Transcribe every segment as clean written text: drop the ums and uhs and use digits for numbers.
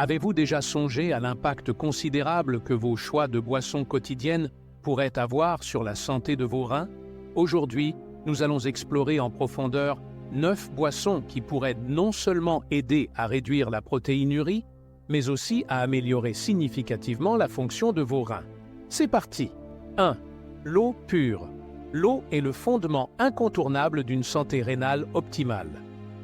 Avez-vous déjà songé à l'impact considérable que vos choix de boissons quotidiennes pourraient avoir sur la santé de vos reins? Aujourd'hui, nous allons explorer en profondeur 9 boissons qui pourraient non seulement aider à réduire la protéinurie, mais aussi à améliorer significativement la fonction de vos reins. C'est parti! 1. L'eau pure. L'eau est le fondement incontournable d'une santé rénale optimale.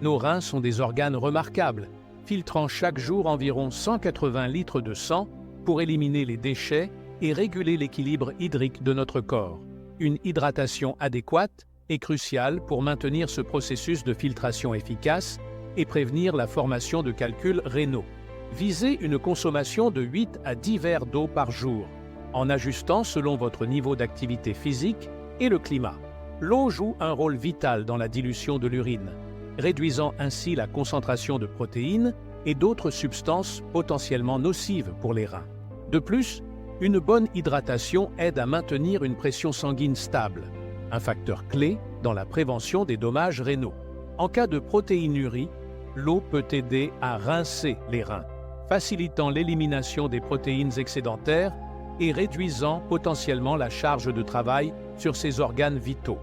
Nos reins sont des organes remarquables, filtrant chaque jour environ 180 litres de sang pour éliminer les déchets et réguler l'équilibre hydrique de notre corps. Une hydratation adéquate est cruciale pour maintenir ce processus de filtration efficace et prévenir la formation de calculs rénaux. Visez une consommation de 8 à 10 verres d'eau par jour, en ajustant selon votre niveau d'activité physique et le climat. L'eau joue un rôle vital dans la dilution de l'urine, réduisant ainsi la concentration de protéines et d'autres substances potentiellement nocives pour les reins. De plus, une bonne hydratation aide à maintenir une pression sanguine stable, un facteur clé dans la prévention des dommages rénaux. En cas de protéinurie, l'eau peut aider à rincer les reins, facilitant l'élimination des protéines excédentaires et réduisant potentiellement la charge de travail sur ces organes vitaux.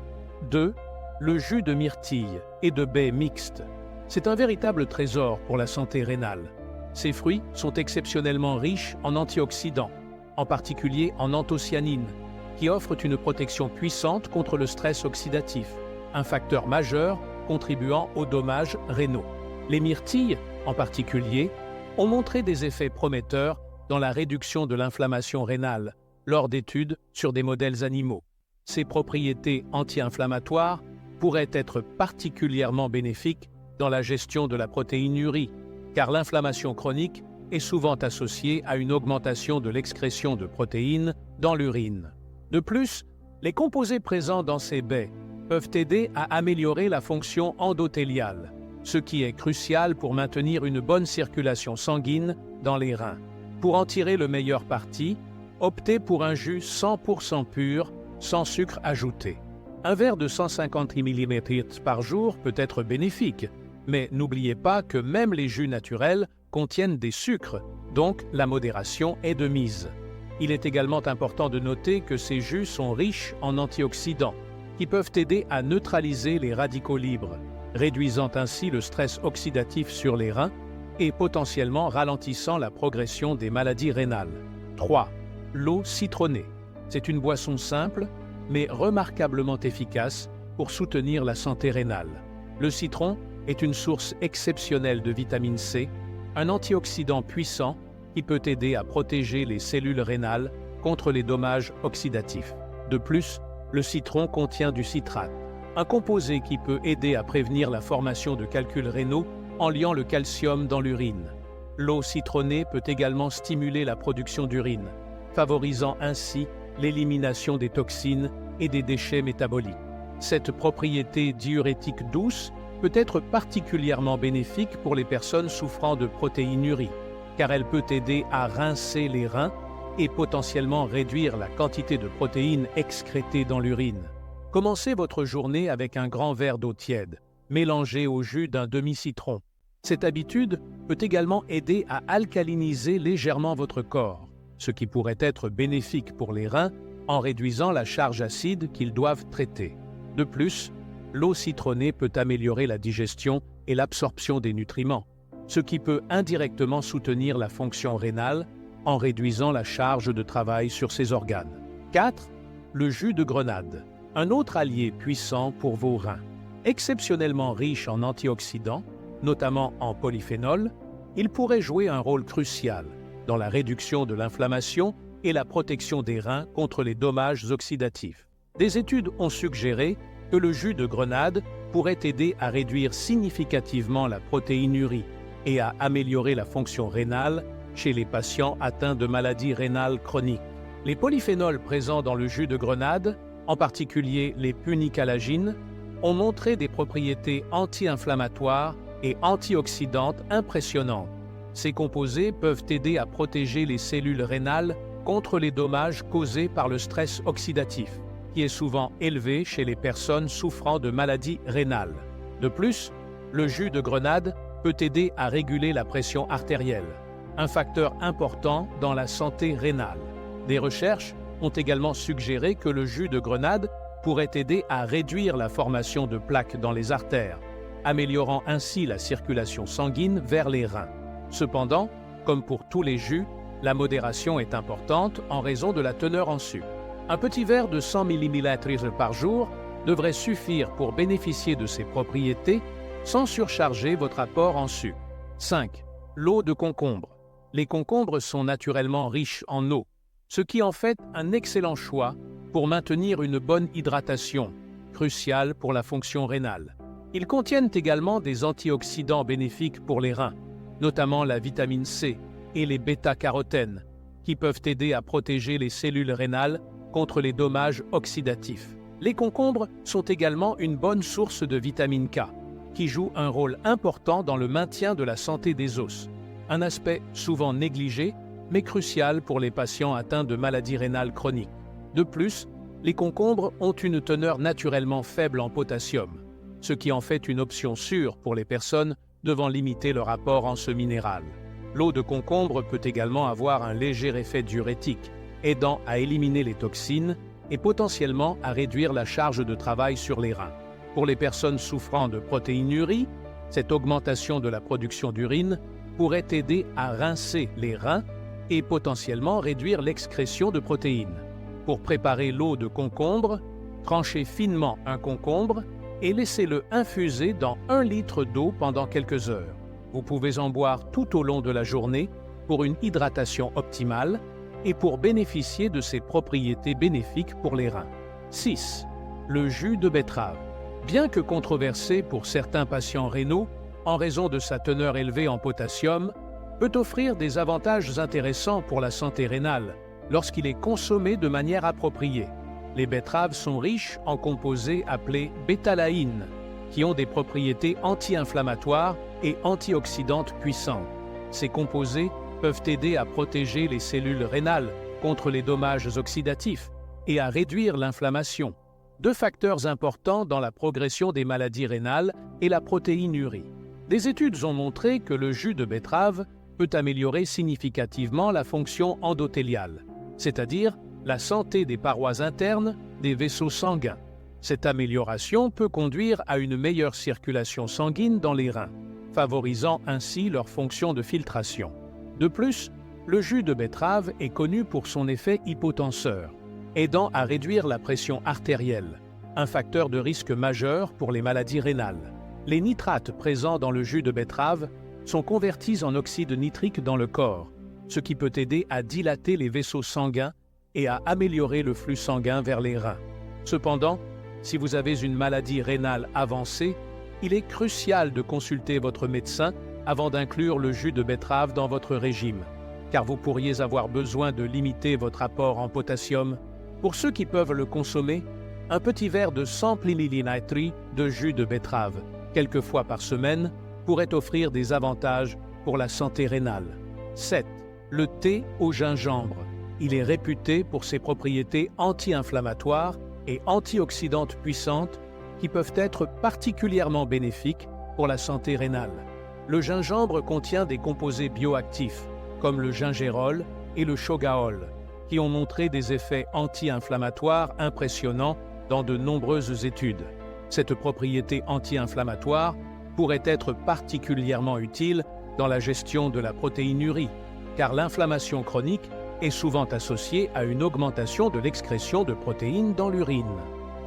2. Le jus de myrtille et de baie mixte. C'est un véritable trésor pour la santé rénale. Ces fruits sont exceptionnellement riches en antioxydants, en particulier en anthocyanines, qui offrent une protection puissante contre le stress oxydatif, un facteur majeur contribuant aux dommages rénaux. Les myrtilles, en particulier, ont montré des effets prometteurs dans la réduction de l'inflammation rénale lors d'études sur des modèles animaux. Ces propriétés anti-inflammatoires pourraient être particulièrement bénéfiques dans la gestion de la protéinurie, car l'inflammation chronique est souvent associée à une augmentation de l'excrétion de protéines dans l'urine. De plus, les composés présents dans ces baies peuvent aider à améliorer la fonction endothéliale, ce qui est crucial pour maintenir une bonne circulation sanguine dans les reins. Pour en tirer le meilleur parti, optez pour un jus 100% pur, sans sucre ajouté. Un verre de 150 ml par jour peut être bénéfique, mais n'oubliez pas que même les jus naturels contiennent des sucres, donc la modération est de mise. Il est également important de noter que ces jus sont riches en antioxydants, qui peuvent aider à neutraliser les radicaux libres, réduisant ainsi le stress oxydatif sur les reins et potentiellement ralentissant la progression des maladies rénales. 3. L'eau citronnée. C'est une boisson simple, mais remarquablement efficace pour soutenir la santé rénale. Le citron est une source exceptionnelle de vitamine C, un antioxydant puissant qui peut aider à protéger les cellules rénales contre les dommages oxydatifs. De plus, le citron contient du citrate, un composé qui peut aider à prévenir la formation de calculs rénaux en liant le calcium dans l'urine. L'eau citronnée peut également stimuler la production d'urine, favorisant ainsi l'élimination des toxines et des déchets métaboliques. Cette propriété diurétique douce peut être particulièrement bénéfique pour les personnes souffrant de protéinurie, car elle peut aider à rincer les reins et potentiellement réduire la quantité de protéines excrétées dans l'urine. Commencez votre journée avec un grand verre d'eau tiède, mélangé au jus d'un demi-citron. Cette habitude peut également aider à alcaliniser légèrement votre corps, ce qui pourrait être bénéfique pour les reins en réduisant la charge acide qu'ils doivent traiter. De plus, l'eau citronnée peut améliorer la digestion et l'absorption des nutriments, ce qui peut indirectement soutenir la fonction rénale en réduisant la charge de travail sur ces organes. 4. Le jus de grenade, un autre allié puissant pour vos reins. Exceptionnellement riche en antioxydants, notamment en polyphénol, il pourrait jouer un rôle crucial dans la réduction de l'inflammation et la protection des reins contre les dommages oxydatifs. Des études ont suggéré que le jus de grenade pourrait aider à réduire significativement la protéinurie et à améliorer la fonction rénale chez les patients atteints de maladies rénales chroniques. Les polyphénols présents dans le jus de grenade, en particulier les punicalagines, ont montré des propriétés anti-inflammatoires et antioxydantes impressionnantes. Ces composés peuvent aider à protéger les cellules rénales contre les dommages causés par le stress oxydatif, qui est souvent élevé chez les personnes souffrant de maladies rénales. De plus, le jus de grenade peut aider à réguler la pression artérielle, un facteur important dans la santé rénale. Des recherches ont également suggéré que le jus de grenade pourrait aider à réduire la formation de plaques dans les artères, améliorant ainsi la circulation sanguine vers les reins. Cependant, comme pour tous les jus, la modération est importante en raison de la teneur en sucre. Un petit verre de 100 ml par jour devrait suffire pour bénéficier de ces propriétés sans surcharger votre apport en sucre. 5. L'eau de concombre. Les concombres sont naturellement riches en eau, ce qui en fait un excellent choix pour maintenir une bonne hydratation, cruciale pour la fonction rénale. Ils contiennent également des antioxydants bénéfiques pour les reins, notamment la vitamine C et les bêta-carotènes, qui peuvent aider à protéger les cellules rénales contre les dommages oxydatifs. Les concombres sont également une bonne source de vitamine K, qui joue un rôle important dans le maintien de la santé des os, un aspect souvent négligé mais crucial pour les patients atteints de maladies rénales chroniques. De plus, les concombres ont une teneur naturellement faible en potassium, ce qui en fait une option sûre pour les personnes devant limiter leur apport en ce minéral. L'eau de concombre peut également avoir un léger effet diurétique, aidant à éliminer les toxines et potentiellement à réduire la charge de travail sur les reins. Pour les personnes souffrant de protéinurie, cette augmentation de la production d'urine pourrait aider à rincer les reins et potentiellement réduire l'excrétion de protéines. Pour préparer l'eau de concombre, tranchez finement un concombre et laissez-le infuser dans 1 litre d'eau pendant quelques heures. Vous pouvez en boire tout au long de la journée pour une hydratation optimale et pour bénéficier de ses propriétés bénéfiques pour les reins. 6. Le jus de betterave. Bien que controversé pour certains patients rénaux en raison de sa teneur élevée en potassium, peut offrir des avantages intéressants pour la santé rénale lorsqu'il est consommé de manière appropriée. Les betteraves sont riches en composés appelés bétalaïnes, qui ont des propriétés anti-inflammatoires et antioxydantes puissantes. Ces composés peuvent aider à protéger les cellules rénales contre les dommages oxydatifs et à réduire l'inflammation, 2 facteurs importants dans la progression des maladies rénales et la protéinurie. Des études ont montré que le jus de betterave peut améliorer significativement la fonction endothéliale, c'est-à-dire la santé des parois internes des vaisseaux sanguins. Cette amélioration peut conduire à une meilleure circulation sanguine dans les reins, favorisant ainsi leur fonction de filtration. De plus, le jus de betterave est connu pour son effet hypotenseur, aidant à réduire la pression artérielle, un facteur de risque majeur pour les maladies rénales. Les nitrates présents dans le jus de betterave sont convertis en oxyde nitrique dans le corps, ce qui peut aider à dilater les vaisseaux sanguins et à améliorer le flux sanguin vers les reins. Cependant, si vous avez une maladie rénale avancée, il est crucial de consulter votre médecin avant d'inclure le jus de betterave dans votre régime, car vous pourriez avoir besoin de limiter votre apport en potassium. Pour ceux qui peuvent le consommer, un petit verre de 100 ml de jus de betterave, quelques fois par semaine, pourrait offrir des avantages pour la santé rénale. 7. Le thé au gingembre. Il est réputé pour ses propriétés anti-inflammatoires et antioxydantes puissantes qui peuvent être particulièrement bénéfiques pour la santé rénale. Le gingembre contient des composés bioactifs, comme le gingérol et le shogaol, qui ont montré des effets anti-inflammatoires impressionnants dans de nombreuses études. Cette propriété anti-inflammatoire pourrait être particulièrement utile dans la gestion de la protéinurie, car l'inflammation chronique est souvent associée à une augmentation de l'excrétion de protéines dans l'urine.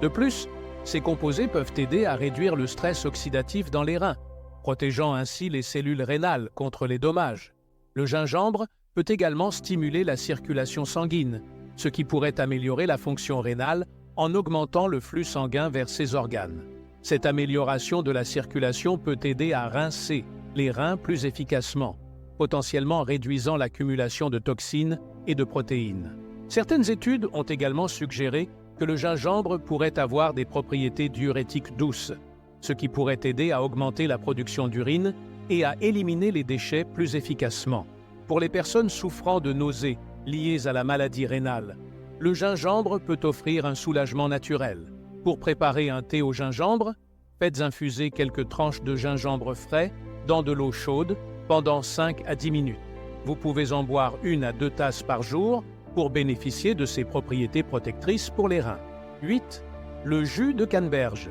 De plus, ces composés peuvent aider à réduire le stress oxydatif dans les reins, protégeant ainsi les cellules rénales contre les dommages. Le gingembre peut également stimuler la circulation sanguine, ce qui pourrait améliorer la fonction rénale en augmentant le flux sanguin vers ses organes. Cette amélioration de la circulation peut aider à rincer les reins plus efficacement, potentiellement réduisant l'accumulation de toxines et de protéines. Certaines études ont également suggéré que le gingembre pourrait avoir des propriétés diurétiques douces, ce qui pourrait aider à augmenter la production d'urine et à éliminer les déchets plus efficacement. Pour les personnes souffrant de nausées liées à la maladie rénale, le gingembre peut offrir un soulagement naturel. Pour préparer un thé au gingembre, faites infuser quelques tranches de gingembre frais dans de l'eau chaude pendant 5 à 10 minutes. Vous pouvez en boire 1 à 2 tasses par jour pour bénéficier de ses propriétés protectrices pour les reins. 8. Le jus de canneberge.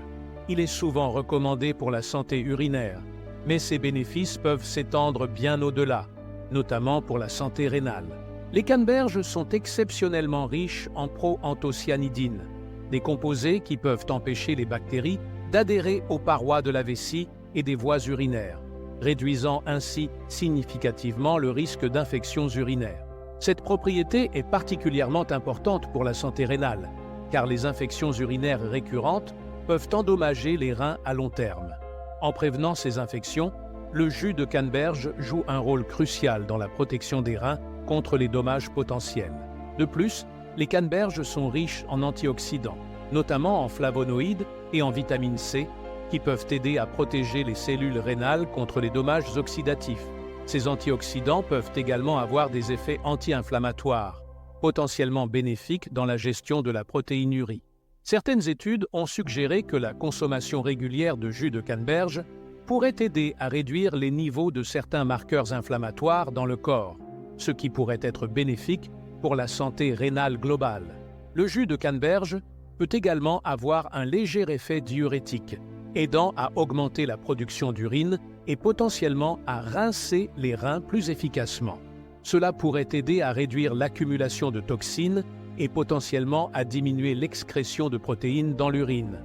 Il est souvent recommandé pour la santé urinaire, mais ses bénéfices peuvent s'étendre bien au-delà, notamment pour la santé rénale. Les canneberges sont exceptionnellement riches en proanthocyanidine, des composés qui peuvent empêcher les bactéries d'adhérer aux parois de la vessie et des voies urinaires, réduisant ainsi significativement le risque d'infections urinaires. Cette propriété est particulièrement importante pour la santé rénale, car les infections urinaires récurrentes peuvent endommager les reins à long terme. En prévenant ces infections, le jus de canneberge joue un rôle crucial dans la protection des reins contre les dommages potentiels. De plus, les canneberges sont riches en antioxydants, notamment en flavonoïdes et en vitamine C, qui peuvent aider à protéger les cellules rénales contre les dommages oxydatifs. Ces antioxydants peuvent également avoir des effets anti-inflammatoires, potentiellement bénéfiques dans la gestion de la protéinurie. Certaines études ont suggéré que la consommation régulière de jus de canneberge pourrait aider à réduire les niveaux de certains marqueurs inflammatoires dans le corps, ce qui pourrait être bénéfique pour la santé rénale globale. Le jus de canneberge peut également avoir un léger effet diurétique, aidant à augmenter la production d'urine et potentiellement à rincer les reins plus efficacement. Cela pourrait aider à réduire l'accumulation de toxines et potentiellement à diminuer l'excrétion de protéines dans l'urine.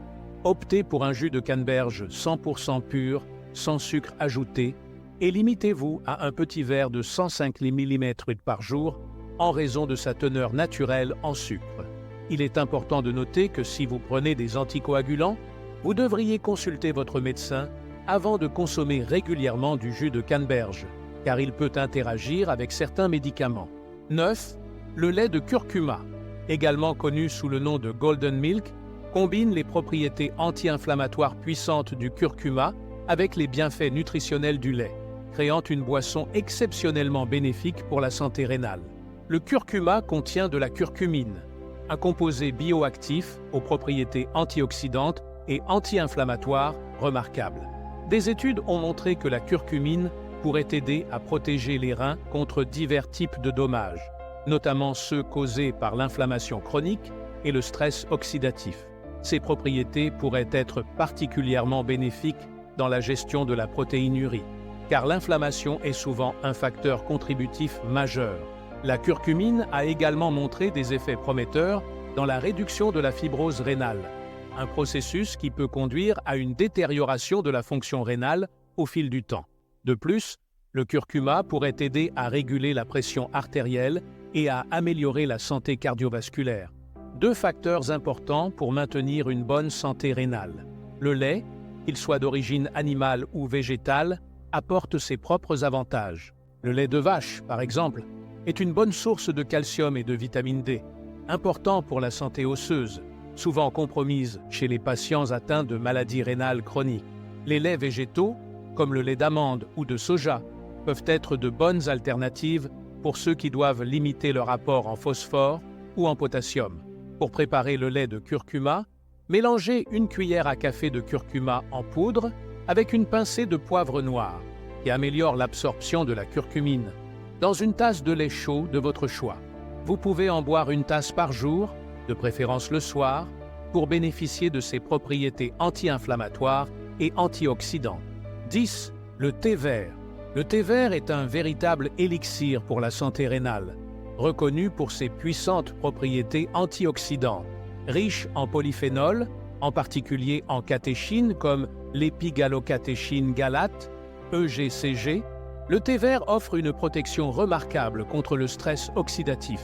Optez pour un jus de canneberge 100% pur, sans sucre ajouté, et limitez-vous à un petit verre de 105 ml par jour en raison de sa teneur naturelle en sucre. Il est important de noter que si vous prenez des anticoagulants, vous devriez consulter votre médecin avant de consommer régulièrement du jus de canneberge, car il peut interagir avec certains médicaments. 9. Le lait de curcuma, également connu sous le nom de Golden Milk, combine les propriétés anti-inflammatoires puissantes du curcuma avec les bienfaits nutritionnels du lait, créant une boisson exceptionnellement bénéfique pour la santé rénale. Le curcuma contient de la curcumine, un composé bioactif aux propriétés antioxydantes et anti-inflammatoires remarquables. Des études ont montré que la curcumine pourrait aider à protéger les reins contre divers types de dommages, notamment ceux causés par l'inflammation chronique et le stress oxydatif. Ces propriétés pourraient être particulièrement bénéfiques dans la gestion de la protéinurie, car l'inflammation est souvent un facteur contributif majeur. La curcumine a également montré des effets prometteurs dans la réduction de la fibrose rénale, un processus qui peut conduire à une détérioration de la fonction rénale au fil du temps. De plus, le curcuma pourrait aider à réguler la pression artérielle et à améliorer la santé cardiovasculaire. 2 facteurs importants pour maintenir une bonne santé rénale. Le lait, qu'il soit d'origine animale ou végétale, apporte ses propres avantages. Le lait de vache, par exemple, est une bonne source de calcium et de vitamine D, important pour la santé osseuse, souvent compromise chez les patients atteints de maladies rénales chroniques. Les laits végétaux, comme le lait d'amande ou de soja, peuvent être de bonnes alternatives pour ceux qui doivent limiter leur apport en phosphore ou en potassium. Pour préparer le lait de curcuma, mélangez 1 cuillère à café de curcuma en poudre avec une pincée de poivre noir, qui améliore l'absorption de la curcumine, dans une tasse de lait chaud de votre choix. Vous pouvez en boire 1 tasse par jour, de préférence le soir, pour bénéficier de ses propriétés anti-inflammatoires et antioxydantes. 10. Le thé vert. Le thé vert est un véritable élixir pour la santé rénale, reconnu pour ses puissantes propriétés antioxydantes. Riche en polyphénols, en particulier en catéchines comme l'épigalocatéchine galate, EGCG, le thé vert offre une protection remarquable contre le stress oxydatif,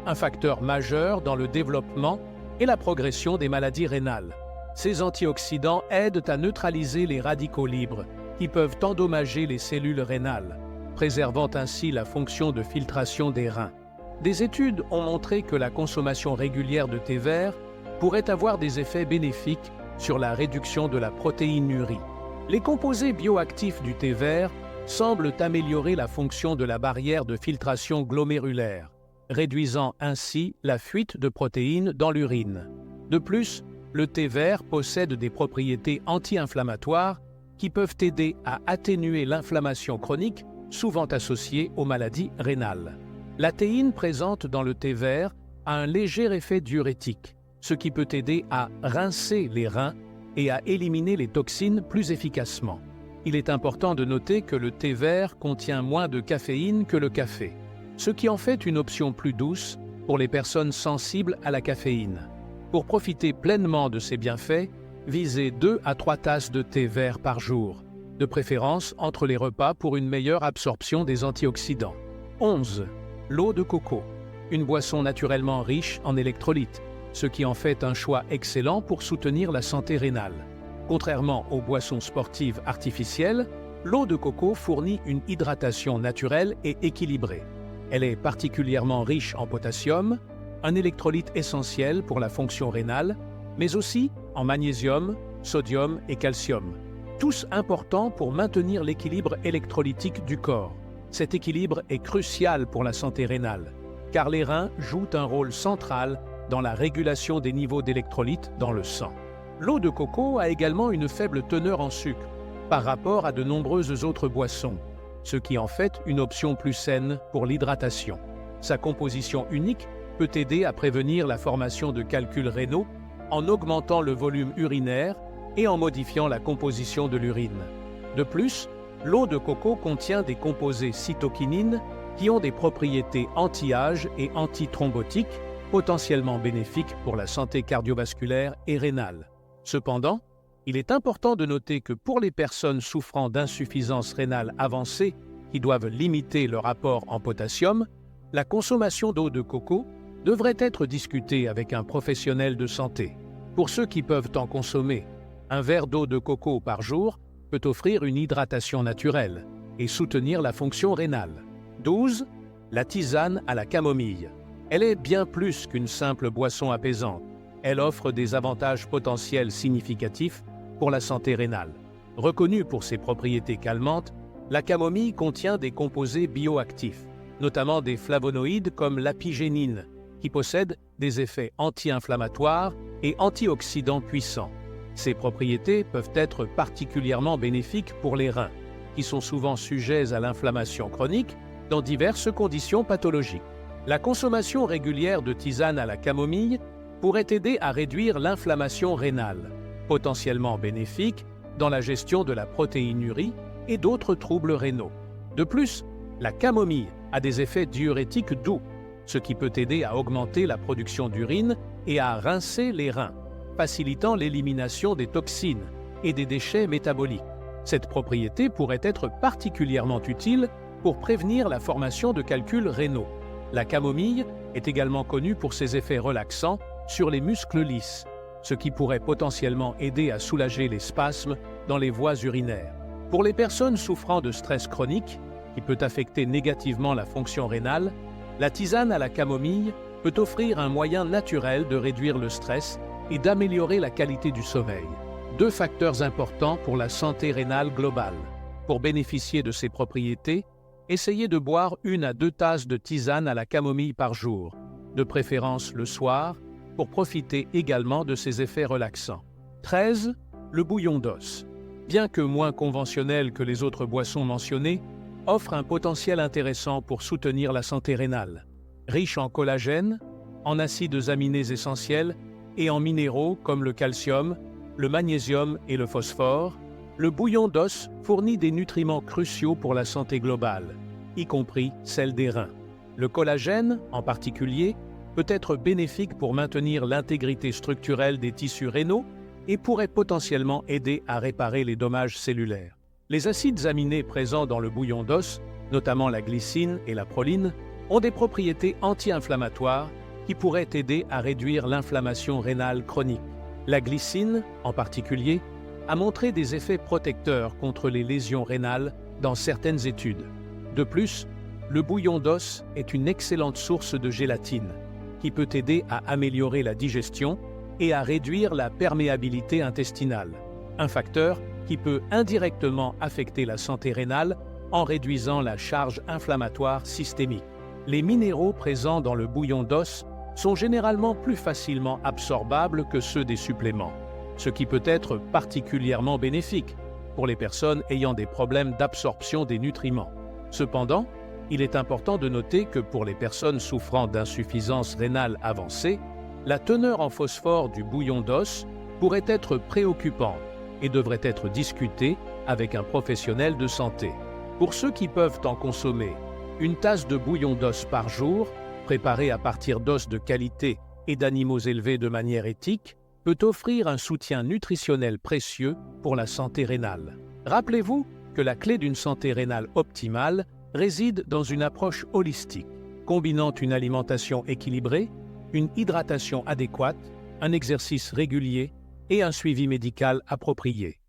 un facteur majeur dans le développement et la progression des maladies rénales. Ces antioxydants aident à neutraliser les radicaux libres qui peuvent endommager les cellules rénales, préservant ainsi la fonction de filtration des reins. Des études ont montré que la consommation régulière de thé vert pourrait avoir des effets bénéfiques sur la réduction de la protéinurie. Les composés bioactifs du thé vert semblent améliorer la fonction de la barrière de filtration glomérulaire, réduisant ainsi la fuite de protéines dans l'urine. De plus, le thé vert possède des propriétés anti-inflammatoires qui peuvent aider à atténuer l'inflammation chronique souvent associée aux maladies rénales. La théine présente dans le thé vert a un léger effet diurétique, ce qui peut aider à rincer les reins et à éliminer les toxines plus efficacement. Il est important de noter que le thé vert contient moins de caféine que le café, ce qui en fait une option plus douce pour les personnes sensibles à la caféine. Pour profiter pleinement de ces bienfaits, visez 2 à 3 tasses de thé vert par jour, de préférence entre les repas pour une meilleure absorption des antioxydants. 11. L'eau de coco, une boisson naturellement riche en électrolytes, ce qui en fait un choix excellent pour soutenir la santé rénale. Contrairement aux boissons sportives artificielles, l'eau de coco fournit une hydratation naturelle et équilibrée. Elle est particulièrement riche en potassium, un électrolyte essentiel pour la fonction rénale, mais aussi en magnésium, sodium et calcium, tous importants pour maintenir l'équilibre électrolytique du corps. Cet équilibre est crucial pour la santé rénale, car les reins jouent un rôle central dans la régulation des niveaux d'électrolytes dans le sang. L'eau de coco a également une faible teneur en sucre par rapport à de nombreuses autres boissons, ce qui en fait une option plus saine pour l'hydratation. Sa composition unique peut aider à prévenir la formation de calculs rénaux en augmentant le volume urinaire et en modifiant la composition de l'urine. De plus, l'eau de coco contient des composés cytokinines qui ont des propriétés anti-âge et antithrombotiques potentiellement bénéfiques pour la santé cardiovasculaire et rénale. Cependant, il est important de noter que pour les personnes souffrant d'insuffisance rénale avancée qui doivent limiter leur apport en potassium, la consommation d'eau de coco devrait être discutée avec un professionnel de santé. Pour ceux qui peuvent en consommer, un verre d'eau de coco par jour peut offrir une hydratation naturelle et soutenir la fonction rénale. 12. La tisane à la camomille. Elle est bien plus qu'une simple boisson apaisante. Elle offre des avantages potentiels significatifs pour la santé rénale. Reconnue pour ses propriétés calmantes, la camomille contient des composés bioactifs, notamment des flavonoïdes comme l'apigénine, qui possèdent des effets anti-inflammatoires et antioxydants puissants. Ces propriétés peuvent être particulièrement bénéfiques pour les reins, qui sont souvent sujets à l'inflammation chronique dans diverses conditions pathologiques. La consommation régulière de tisane à la camomille pourrait aider à réduire l'inflammation rénale, potentiellement bénéfique dans la gestion de la protéinurie et d'autres troubles rénaux. De plus, la camomille a des effets diurétiques doux, ce qui peut aider à augmenter la production d'urine et à rincer les reins, facilitant l'élimination des toxines et des déchets métaboliques. Cette propriété pourrait être particulièrement utile pour prévenir la formation de calculs rénaux. La camomille est également connue pour ses effets relaxants sur les muscles lisses, ce qui pourrait potentiellement aider à soulager les spasmes dans les voies urinaires. Pour les personnes souffrant de stress chronique, qui peut affecter négativement la fonction rénale, la tisane à la camomille peut offrir un moyen naturel de réduire le stress et d'améliorer la qualité du sommeil. 2 facteurs importants pour la santé rénale globale. Pour bénéficier de ces propriétés, essayez de boire 1 à 2 tasses de tisane à la camomille par jour, de préférence le soir, pour profiter également de ses effets relaxants. 13. Le bouillon d'os. Bien que moins conventionnel que les autres boissons mentionnées, offre un potentiel intéressant pour soutenir la santé rénale. Riche en collagène, en acides aminés essentiels et en minéraux comme le calcium, le magnésium et le phosphore, le bouillon d'os fournit des nutriments cruciaux pour la santé globale, y compris celle des reins. Le collagène, en particulier, peut être bénéfique pour maintenir l'intégrité structurelle des tissus rénaux et pourrait potentiellement aider à réparer les dommages cellulaires. Les acides aminés présents dans le bouillon d'os, notamment la glycine et la proline, ont des propriétés anti-inflammatoires qui pourraient aider à réduire l'inflammation rénale chronique. La glycine, en particulier, a montré des effets protecteurs contre les lésions rénales dans certaines études. De plus, le bouillon d'os est une excellente source de gélatine, qui peut aider à améliorer la digestion et à réduire la perméabilité intestinale, un facteur qui peut indirectement affecter la santé rénale en réduisant la charge inflammatoire systémique. Les minéraux présents dans le bouillon d'os sont généralement plus facilement absorbables que ceux des suppléments, ce qui peut être particulièrement bénéfique pour les personnes ayant des problèmes d'absorption des nutriments. Cependant, il est important de noter que pour les personnes souffrant d'insuffisance rénale avancée, la teneur en phosphore du bouillon d'os pourrait être préoccupante et devrait être discutée avec un professionnel de santé. Pour ceux qui peuvent en consommer, une tasse de bouillon d'os par jour, préparé à partir d'os de qualité et d'animaux élevés de manière éthique, peut offrir un soutien nutritionnel précieux pour la santé rénale. Rappelez-vous que la clé d'une santé rénale optimale réside dans une approche holistique, combinant une alimentation équilibrée, une hydratation adéquate, un exercice régulier et un suivi médical approprié.